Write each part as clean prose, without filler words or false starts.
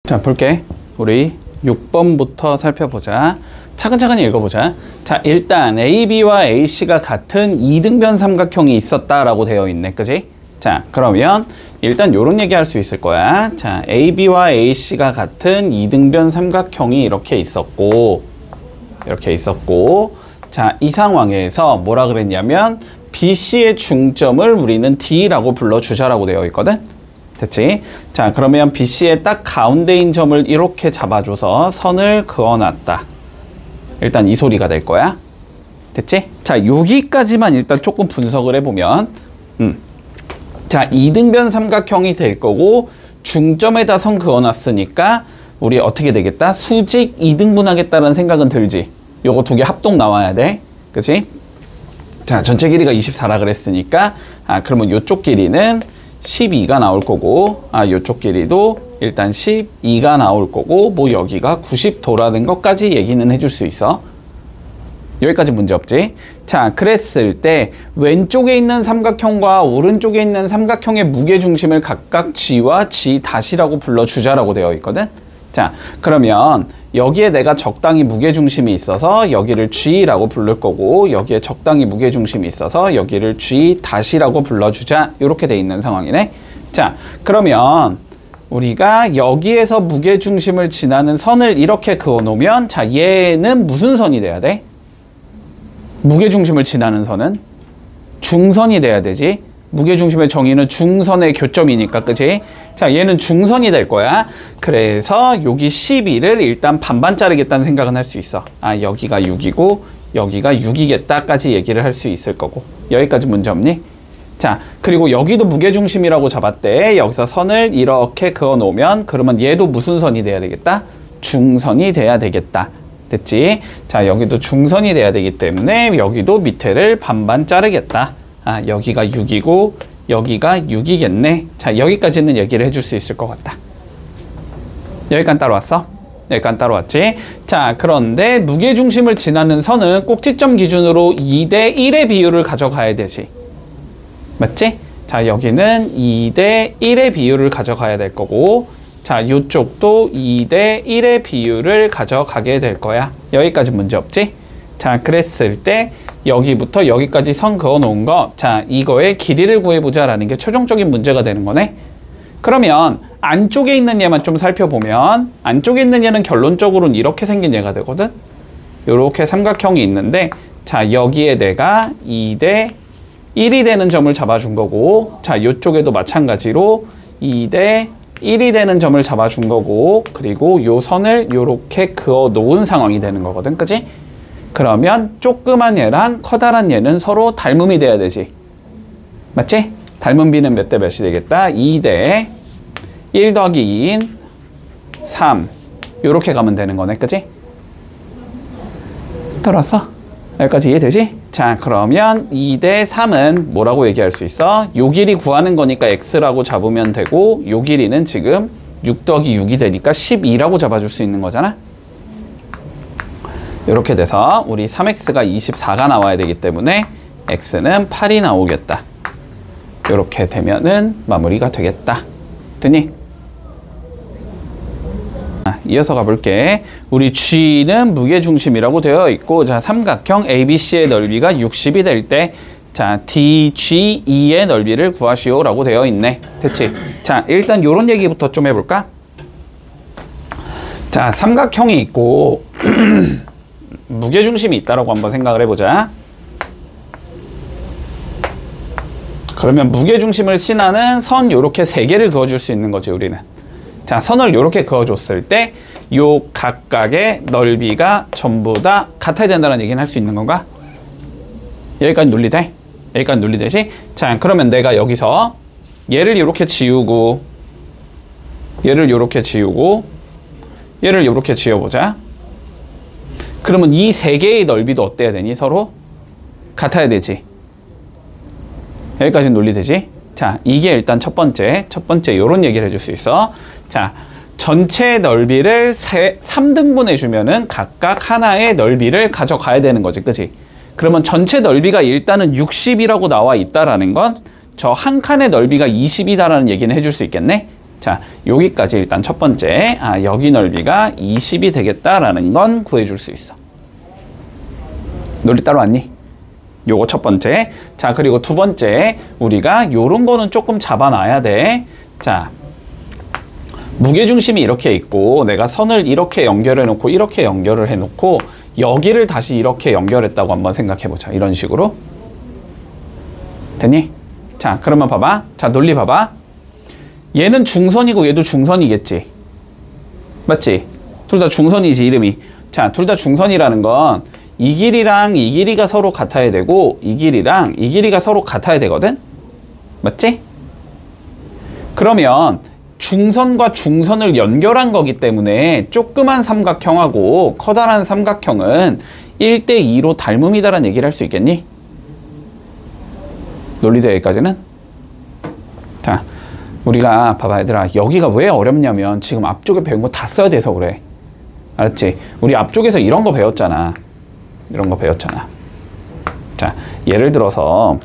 자, 볼게. 우리 6번부터 살펴보자. 차근차근히 읽어보자. 자, 일단 AB와 AC가 같은 이등변 삼각형이 있었다라고 되어 있네. 그지? 자, 그러면 일단 요런 얘기 할 수 있을 거야. 자, AB와 AC가 같은 이등변 삼각형이 이렇게 있었고, 자, 이 상황에서 뭐라 그랬냐면 BC의 중점을 우리는 D라고 불러주자라고 되어 있거든. 됐지? 자, 그러면 BC의 딱 가운데인 점을 이렇게 잡아줘서 선을 그어놨다. 일단 이 소리가 될 거야. 됐지? 자, 여기까지만 일단 조금 분석을 해보면 자, 이등변 삼각형이 될 거고 중점에다 선 그어놨으니까 우리 어떻게 되겠다? 수직 이등분하겠다는 생각은 들지? 요거 두 개 합동 나와야 돼. 그치? 자, 전체 길이가 24라 그랬으니까 그러면 요쪽 길이는 12가 나올 거고 요쪽 길이도 일단 12가 나올 거고 뭐 여기가 90도라는 것까지 얘기는 해줄 수 있어. 여기까지 문제 없지? 자, 그랬을 때 왼쪽에 있는 삼각형과 오른쪽에 있는 삼각형의 무게중심을 각각 G와 G 다시라고 불러주자라고 되어 있거든. 자, 그러면 여기에 내가 적당히 무게중심이 있어서 여기를 G라고 부를 거고 여기에 적당히 무게중심이 있어서 여기를 G 다시라고 불러주자. 이렇게 돼 있는 상황이네. 자, 그러면 우리가 여기에서 무게중심을 지나는 선을 이렇게 그어놓으면 자, 얘는 무슨 선이 돼야 돼? 무게중심을 지나는 선은 중선이 돼야 되지. 무게중심의 정의는 중선의 교점이니까, 그치? 자, 얘는 중선이 될 거야. 그래서 여기 12를 일단 반반 자르겠다는 생각은 할 수 있어. 여기가 6이고 여기가 6이겠다까지 얘기를 할 수 있을 거고. 여기까지 문제 없니? 자, 그리고 여기도 무게중심이라고 잡았대. 여기서 선을 이렇게 그어 놓으면 그러면 얘도 무슨 선이 돼야 되겠다? 중선이 돼야 되겠다. 됐지? 자, 여기도 중선이 돼야 되기 때문에 여기도 밑에를 반반 자르겠다. 여기가 6이고 여기가 6이겠네. 자, 여기까지는 얘기를 해줄 수 있을 것 같다. 여기까지 따라왔어? 여기까지 따라왔지? 자, 그런데 무게중심을 지나는 선은 꼭지점 기준으로 2대 1의 비율을 가져가야 되지. 맞지? 자, 여기는 2대 1의 비율을 가져가야 될 거고 자, 요쪽도 2대 1의 비율을 가져가게 될 거야. 여기까지 문제 없지? 자, 그랬을 때 여기부터 여기까지 선 그어 놓은 거, 자, 이거의 길이를 구해보자 라는 게 최종적인 문제가 되는 거네. 그러면 안쪽에 있는 얘만 좀 살펴보면 안쪽에 있는 얘는 결론적으로는 이렇게 생긴 얘가 되거든. 요렇게 삼각형이 있는데 자, 여기에 내가 2대 1이 되는 점을 잡아준 거고 자, 요쪽에도 마찬가지로 2대 1이 되는 점을 잡아준 거고 그리고 요 선을 요렇게 그어 놓은 상황이 되는 거거든. 그치? 그러면 조그만 얘랑 커다란 얘는 서로 닮음이 돼야 되지. 맞지? 닮은 비는 몇 대 몇이 되겠다? 2대 1 더하기 2인 3 요렇게 가면 되는 거네. 그치? 들었어? 여기까지 이해되지? 자, 그러면 2대 3은 뭐라고 얘기할 수 있어? 요 길이 구하는 거니까 x라고 잡으면 되고 요 길이는 지금 6 더하기 6이 되니까 12라고 잡아줄 수 있는 거잖아. 이렇게 돼서 우리 3x가 24가 나와야 되기 때문에 x는 8이 나오겠다. 이렇게 되면은 마무리가 되겠다. 되니? 이어서 가볼게. 우리 G는 무게중심이라고 되어 있고 자, 삼각형 ABC의 넓이가 60이 될 때 자, DGE의 넓이를 구하시오 라고 되어 있네. 됐지? 자, 일단 요런 얘기부터 좀 해볼까? 자, 삼각형이 있고 무게중심이 있다라고 한번 생각을 해보자. 그러면 무게중심을 신하는 선 요렇게 3개를 그어줄 수 있는 거지 우리는. 자, 선을 요렇게 그어줬을 때 요 각각의 넓이가 전부 다 같아야 된다는 얘기는 할 수 있는 건가? 여기까지 논리돼? 여기까지 논리되지? 자, 그러면 내가 여기서 얘를 요렇게 지우고 얘를 요렇게 지우고 얘를 요렇게 지어보자. 그러면 이 3개의 넓이도 어때야 되니? 서로 같아야 되지. 여기까지 논리되지? 자, 이게 일단 첫 번째 요런 얘기를 해줄 수 있어. 자, 전체 넓이를 3등분해 주면은 각각 하나의 넓이를 가져가야 되는 거지. 그치? 그러면 전체 넓이가 일단은 60이라고 나와 있다라는 건 저 한 칸의 넓이가 20이다라는 얘기는 해줄 수 있겠네? 자, 여기까지 일단 첫 번째, 여기 넓이가 20이 되겠다라는 건 구해줄 수 있어. 논리 따로 왔니? 요거 첫 번째. 자, 그리고 두 번째, 우리가 요런 거는 조금 잡아놔야 돼. 자, 무게중심이 이렇게 있고 내가 선을 이렇게 연결해 놓고 이렇게 연결을 해 놓고 여기를 다시 이렇게 연결했다고 한번 생각해 보자. 이런 식으로. 됐니? 자, 그러면 봐봐. 자, 논리 봐봐. 얘는 중선이고 얘도 중선이겠지. 맞지? 둘 다 중선이지, 이름이. 자, 둘 다 중선이라는 건 이 길이랑 이 길이가 서로 같아야 되고 이 길이랑 이 길이가 서로 같아야 되거든? 맞지? 그러면 중선과 중선을 연결한 거기 때문에 조그만 삼각형하고 커다란 삼각형은 1대2로 닮음이다라는 얘기를 할 수 있겠니? 논리도 여기까지는? 자, 우리가 봐봐 얘들아, 여기가 왜 어렵냐면 지금 앞쪽에 배운 거 다 써야 돼서 그래. 알았지? 우리 앞쪽에서 이런 거 배웠잖아. 이런 거 배웠잖아. 자, 예를 들어서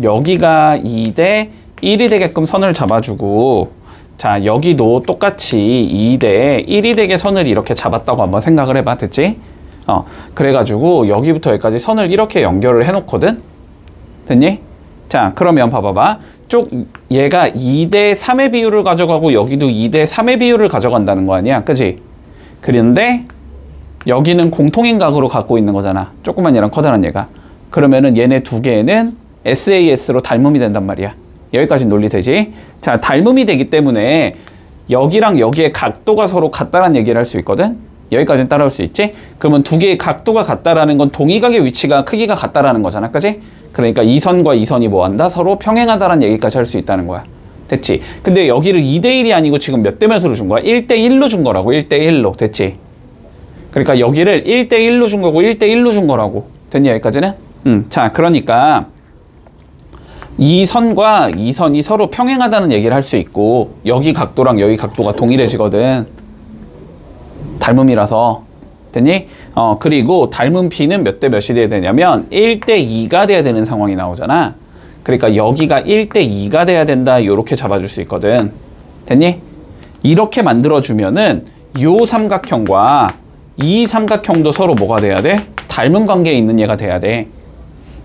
여기가 2대 1이 되게끔 선을 잡아주고, 자, 여기도 똑같이 2대 1이 되게 선을 이렇게 잡았다고 한번 생각을 해봐. 됐지? 그래가지고 여기부터 여기까지 선을 이렇게 연결을 해놓거든? 됐니? 자, 그러면 봐봐봐. 얘가 2대 3의 비율을 가져가고 여기도 2대 3의 비율을 가져간다는 거 아니야? 그지? 그런데 여기는 공통인 각으로 갖고 있는 거잖아. 조그만 얘랑 커다란 얘가. 그러면은 얘네 두 개는 SAS로 닮음이 된단 말이야. 여기까지 논리 되지? 자, 닮음이 되기 때문에 여기랑 여기의 각도가 서로 같다라는 얘기를 할 수 있거든? 여기까지는 따라올 수 있지? 그러면 두 개의 각도가 같다라는 건 동의각의 위치가 크기가 같다라는 거잖아. 그지? 그러니까 이 선과 이 선이 뭐 한다? 서로 평행하다라는 얘기까지 할 수 있다는 거야. 됐지? 근데 여기를 2대1이 아니고 지금 몇 대 몇으로 준 거야? 1대1로 준 거라고. 1대1로. 됐지? 그러니까 여기를 1대1로 준 거고 1대1로 준 거라고. 됐니? 여기까지는? 자, 그러니까 이 선과 이 선이 서로 평행하다는 얘기를 할 수 있고 여기 각도랑 여기 각도가 동일해지거든. 닮음이라서. 됐니? 그리고 닮은 B는 몇 대 몇이 돼야 되냐면 1대2가 돼야 되는 상황이 나오잖아. 그러니까 여기가 1대2가 돼야 된다. 요렇게 잡아줄 수 있거든. 됐니? 이렇게 만들어주면은 요 삼각형과 이 삼각형도 서로 뭐가 돼야 돼? 닮은 관계에 있는 얘가 돼야 돼.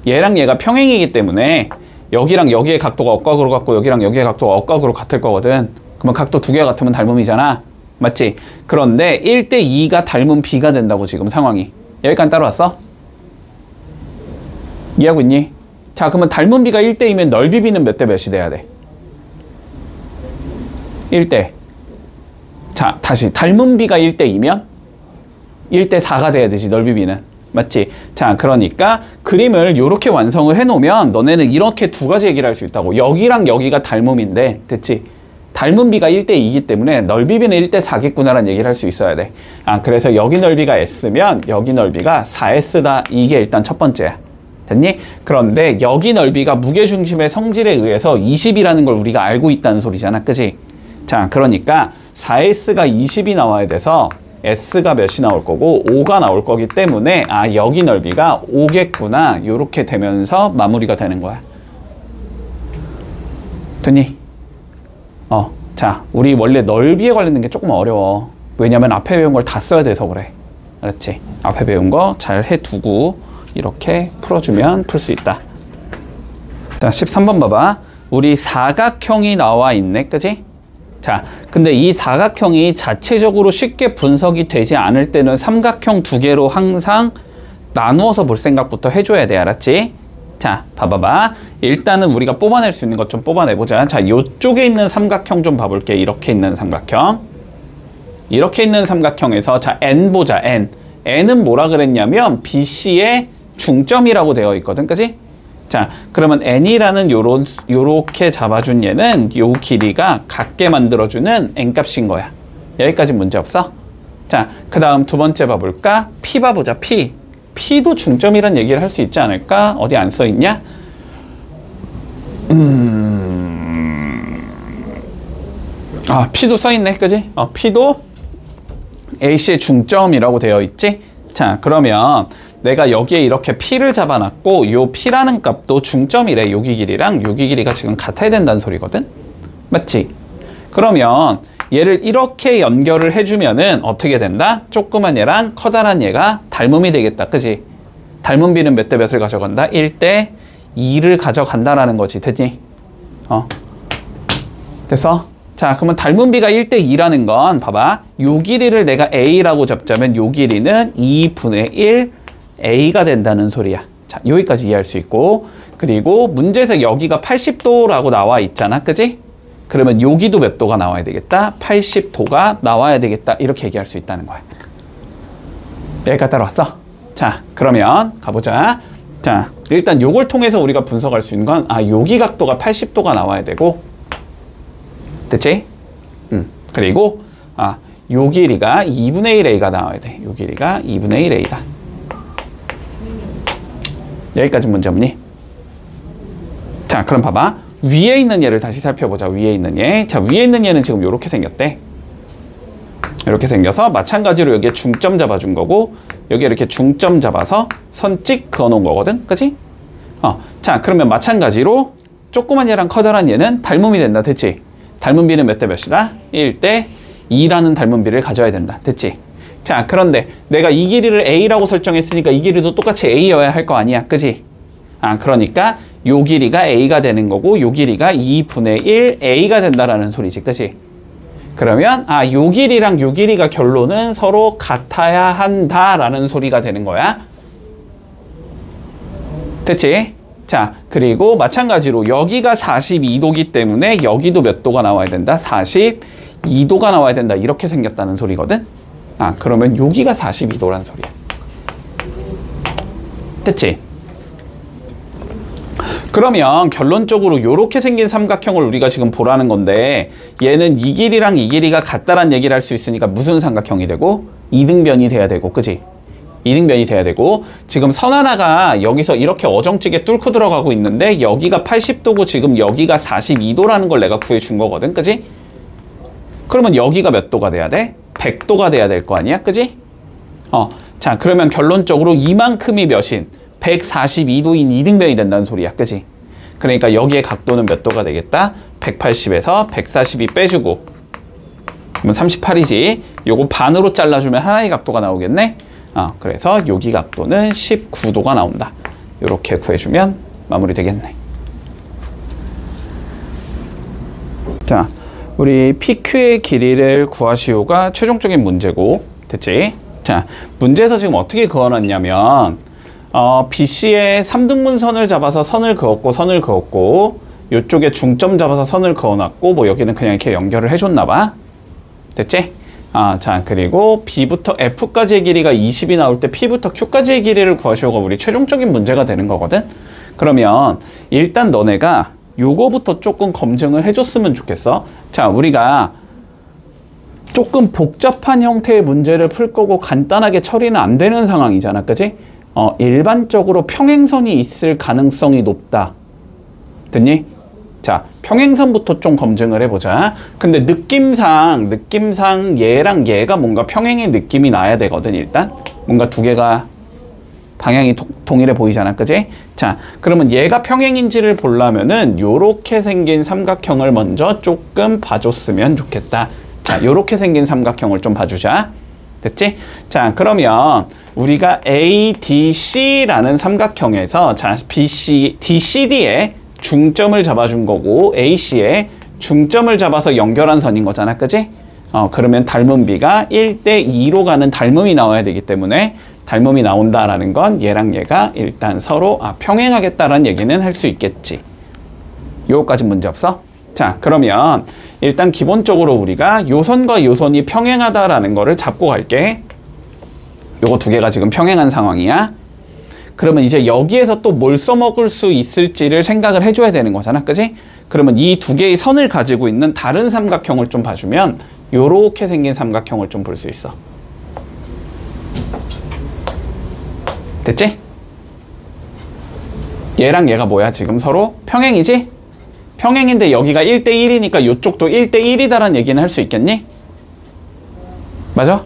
얘랑 얘가 평행이기 때문에 여기랑 여기의 각도가 억각으로 같고 여기랑 여기의 각도가 억각으로 같을 거거든. 그러면 각도 두 개가 같으면 닮음이잖아. 맞지? 그런데 1대2가 닮은 B가 된다고 지금 상황이. 여기까지 따라왔어? 이해하고 있니? 자, 그러면 닮은 B가 1대2면 넓이 B는 몇 대 몇이 돼야 돼? 1대. 자, 다시 닮은 B가 1대2면 1대4가 돼야 되지, 넓이 B는. 맞지? 자, 그러니까 그림을 이렇게 완성을 해놓으면 너네는 이렇게 두 가지 얘기를 할 수 있다고. 여기랑 여기가 닮음인데, 됐지? 닮은 B가 1대2이기 때문에 넓이 B는 1대4겠구나라는 얘기를 할 수 있어야 돼. 그래서 여기 넓이가 S면 여기 넓이가 4S다. 이게 일단 첫 번째야. 됐니? 그런데 여기 넓이가 무게중심의 성질에 의해서 20이라는 걸 우리가 알고 있다는 소리잖아. 그지? 자, 그러니까 4S가 20이 나와야 돼서 S가 몇이 나올 거고 5가 나올 거기 때문에 여기 넓이가 5겠구나. 요렇게 되면서 마무리가 되는 거야. 됐니? 자, 우리 원래 넓이에 관련된 게 조금 어려워. 왜냐면 앞에 배운 걸 다 써야 돼서 그래. 알았지? 앞에 배운 거 잘 해두고 이렇게 풀어주면 풀 수 있다. 자, 13번 봐봐. 우리 사각형이 나와 있네. 그지? 자, 근데 이 사각형이 자체적으로 쉽게 분석이 되지 않을 때는 삼각형 두 개로 항상 나누어서 볼 생각부터 해줘야 돼. 알았지? 자, 봐봐봐. 일단은 우리가 뽑아낼 수 있는 것 좀 뽑아내보자. 자, 요쪽에 있는 삼각형 좀 봐볼게. 이렇게 있는 삼각형. 이렇게 있는 삼각형에서 자, N 보자. N. N은 뭐라 그랬냐면 BC의 중점이라고 되어 있거든. 그지? 자, 그러면 N이라는 요렇게 잡아준 얘는 요 길이가 같게 만들어주는 N값인 거야. 여기까지 문제 없어? 자, 그 다음 두 번째 봐볼까? P 봐보자. P. P도 중점이란 얘기를 할 수 있지 않을까? 어디 안 써있냐? P도 써있네. 그지? P도 AC의 중점이라고 되어 있지? 자, 그러면 내가 여기에 이렇게 P를 잡아놨고 요 P라는 값도 중점이래. 여기 길이랑 여기 길이가 지금 같아야 된다는 소리거든? 맞지? 그러면 얘를 이렇게 연결을 해주면은 어떻게 된다? 조그만 얘랑 커다란 얘가 닮음이 되겠다. 그지? 닮은 비는 몇 대 몇을 가져간다? 1대 2를 가져간다라는 거지. 됐니? 됐어? 자, 그러면 닮은 비가 1대 2라는 건 봐봐. 요 길이를 내가 A라고 잡자면 요 길이는 2분의 1 A가 된다는 소리야. 자, 여기까지 이해할 수 있고, 그리고 문제에서 여기가 80도라고 나와 있잖아. 그지? 그러면 여기도 몇 도가 나와야 되겠다? 80도가 나와야 되겠다. 이렇게 얘기할 수 있다는 거야. 여기까지 따라왔어? 자, 그러면 가보자. 자, 일단 요걸 통해서 우리가 분석할 수 있는 건, 여기 각도가 80도가 나와야 되고, 됐지? 그리고, 요 길이가 2분의 1A가 나와야 돼. 요 길이가 2분의 1A다. 여기까지 문제 없니? 자, 그럼 봐봐. 위에 있는 얘를 다시 살펴보자. 위에 있는 얘. 자, 위에 있는 얘는 지금 이렇게 생겼대. 이렇게 생겨서 마찬가지로 여기에 중점 잡아준 거고, 여기 이렇게 중점 잡아서 선 찍 그어 놓은 거거든. 그치? 자, 그러면 마찬가지로 조그만 얘랑 커다란 얘는 닮음이 된다. 됐지? 닮은 비는 몇 대 몇이다? 1대 2라는 닮은 비를 가져야 된다. 됐지? 자, 그런데 내가 이 길이를 A라고 설정했으니까 이 길이도 똑같이 A여야 할 거 아니야. 그지? 그러니까 요 길이가 A가 되는 거고 요 길이가 2분의 1 A가 된다라는 소리지. 그치? 그러면 요 길이랑 요 길이가 결론은 서로 같아야 한다라는 소리가 되는 거야. 됐지? 자, 그리고 마찬가지로 여기가 42도기 때문에 여기도 몇 도가 나와야 된다? 42도가 나와야 된다. 이렇게 생겼다는 소리거든? 그러면 여기가 42도라는 소리야. 됐지? 그러면 결론적으로 이렇게 생긴 삼각형을 우리가 지금 보라는 건데, 얘는 이 길이랑 이 길이가 같다란 얘기를 할 수 있으니까 무슨 삼각형이 되고? 이등변이 돼야 되고, 그지? 이등변이 돼야 되고, 지금 선 하나가 여기서 이렇게 어정찍게 뚫고 들어가고 있는데 여기가 80도고 지금 여기가 42도라는 걸 내가 구해준 거거든. 그지? 그러면 여기가 몇 도가 돼야 돼? 100도가 돼야 될 거 아니야? 그지? 자, 그러면 결론적으로 이만큼이 몇인? 142도인 이등변이 된다는 소리야. 그지? 그러니까 여기의 각도는 몇 도가 되겠다? 180에서 142 빼주고, 그러면 38이지. 요거 반으로 잘라주면 하나의 각도가 나오겠네? 그래서 여기 각도는 19도가 나온다. 이렇게 구해주면 마무리 되겠네. 자, 우리 PQ의 길이를 구하시오가 최종적인 문제고, 됐지? 자, 문제에서 지금 어떻게 그어놨냐면, BC에 3등분선을 잡아서 선을 그었고, 이쪽에 중점 잡아서 선을 그어놨고, 뭐 여기는 그냥 이렇게 연결을 해줬나봐. 됐지? 자, 그리고 B부터 F까지의 길이가 20이 나올 때 P부터 Q까지의 길이를 구하시오가 우리 최종적인 문제가 되는 거거든? 그러면 일단 너네가 요거부터 조금 검증을 해줬으면 좋겠어. 자, 우리가 조금 복잡한 형태의 문제를 풀 거고 간단하게 처리는 안 되는 상황이잖아. 그지? 일반적으로 평행선이 있을 가능성이 높다. 됐니? 자, 평행선부터 좀 검증을 해보자. 근데 느낌상 얘랑 얘가 뭔가 평행의 느낌이 나야 되거든. 일단 뭔가 두 개가 방향이 동일해 보이잖아. 그지? 자, 그러면 얘가 평행인지를 보려면은 요렇게 생긴 삼각형을 먼저 조금 봐줬으면 좋겠다. 자, 요렇게 생긴 삼각형을 좀 봐주자. 됐지? 자, 그러면 우리가 ADC라는 삼각형에서, 자, DCD에 중점을 잡아준 거고 AC에 중점을 잡아서 연결한 선인 거잖아. 그지? 그러면 닮은 비가 1대 2로 가는 닮음이 나와야 되기 때문에 닮음이 나온다라는 건 얘랑 얘가 일단 서로 평행하겠다라는 얘기는 할 수 있겠지. 요거까지 문제 없어? 자, 그러면 일단 기본적으로 우리가 요 선과 요 선이 평행하다라는 거를 잡고 갈게. 요거 두 개가 지금 평행한 상황이야. 그러면 이제 여기에서 또 뭘 써먹을 수 있을지를 생각을 해줘야 되는 거잖아. 그지? 그러면 이 두 개의 선을 가지고 있는 다른 삼각형을 좀 봐주면 요렇게 생긴 삼각형을 좀 볼 수 있어. 됐지? 얘랑 얘가 뭐야? 지금 서로 평행이지? 평행인데 여기가 1대 1이니까 요쪽도 1대 1이다라는 얘기는 할 수 있겠니? 맞아?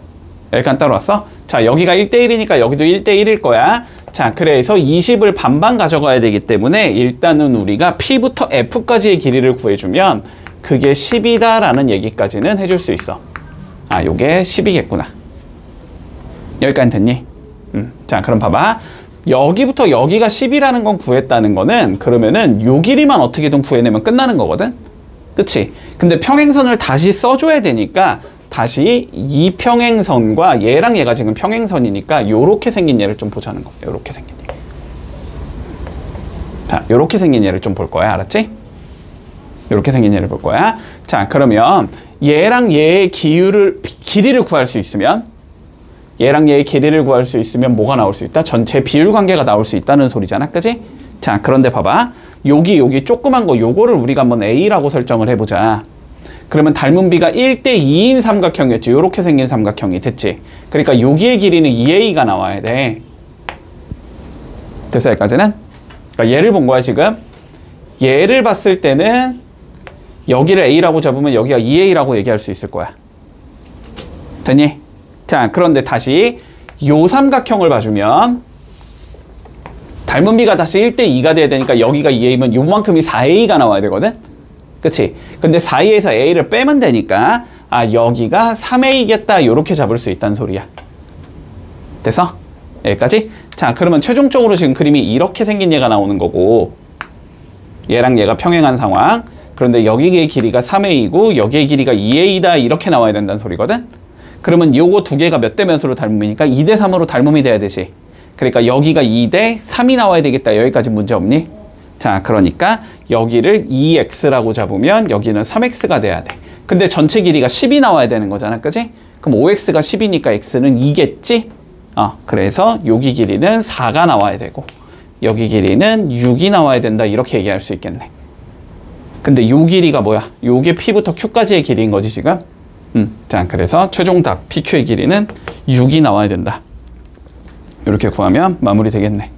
여기까지 따라왔어? 자, 여기가 1대 1이니까 여기도 1대 1일 거야. 자, 그래서 20을 반반 가져가야 되기 때문에 일단은 우리가 P부터 F까지의 길이를 구해주면 그게 10이다 라는 얘기까지는 해줄 수 있어. 아, 요게 10이겠구나. 여기까지 됐니? 자, 그럼 봐봐. 여기부터 여기가 10이라는 건 구했다는 거는 그러면은 요 길이만 어떻게든 구해내면 끝나는 거거든? 그치? 근데 평행선을 다시 써줘야 되니까 다시 이 평행선과 얘랑 얘가 지금 평행선이니까 요렇게 생긴 얘를 좀 보자는 거야. 요렇게 생긴 얘. 자, 요렇게 생긴 얘를 좀 볼 거야. 알았지? 요렇게 생긴 얘를 볼 거야. 자, 그러면 얘랑 얘의 길이를 구할 수 있으면 얘랑 얘의 길이를 구할 수 있으면 뭐가 나올 수 있다? 전체 비율 관계가 나올 수 있다는 소리잖아. 그지? 자, 그런데 봐봐. 여기 조그만 거 요거를 우리가 한번 A라고 설정을 해보자. 그러면 닮은 비가 1대 2인 삼각형이었지. 요렇게 생긴 삼각형이 됐지. 그러니까 여기의 길이는 2A가 나와야 돼. 됐어, 여기까지는? 그러니까 얘를 본 거야, 지금. 얘를 봤을 때는 여기를 A라고 잡으면 여기가 2A라고 얘기할 수 있을 거야. 됐니? 자, 그런데 다시 요 삼각형을 봐주면 닮은 비가 다시 1대 2가 돼야 되니까 여기가 2A면 요만큼이 4A가 나와야 되거든? 그치? 근데 4A에서 A를 빼면 되니까 아, 여기가 3A겠다 요렇게 잡을 수 있다는 소리야. 됐어? 여기까지? 자, 그러면 최종적으로 지금 그림이 이렇게 생긴 얘가 나오는 거고 얘랑 얘가 평행한 상황. 그런데 여기의 길이가 3A이고 여기의 길이가 2A다 이렇게 나와야 된다는 소리거든? 그러면 요거 두 개가 몇 대 몇으로 닮음이니까 2대 3으로 닮음이 돼야 되지. 그러니까 여기가 2대 3이 나와야 되겠다. 여기까지 문제 없니? 자, 그러니까 여기를 2x라고 잡으면 여기는 3x가 돼야 돼. 근데 전체 길이가 10이 나와야 되는 거잖아. 그지? 그럼 5x가 10이니까 x는 2겠지? 그래서 여기 길이는 4가 나와야 되고 여기 길이는 6이 나와야 된다. 이렇게 얘기할 수 있겠네. 근데 요 길이가 뭐야? 요게 P부터 Q까지의 길이인 거지, 지금? 자, 그래서 최종 답 PQ의 길이는 6이 나와야 된다. 이렇게 구하면 마무리 되겠네.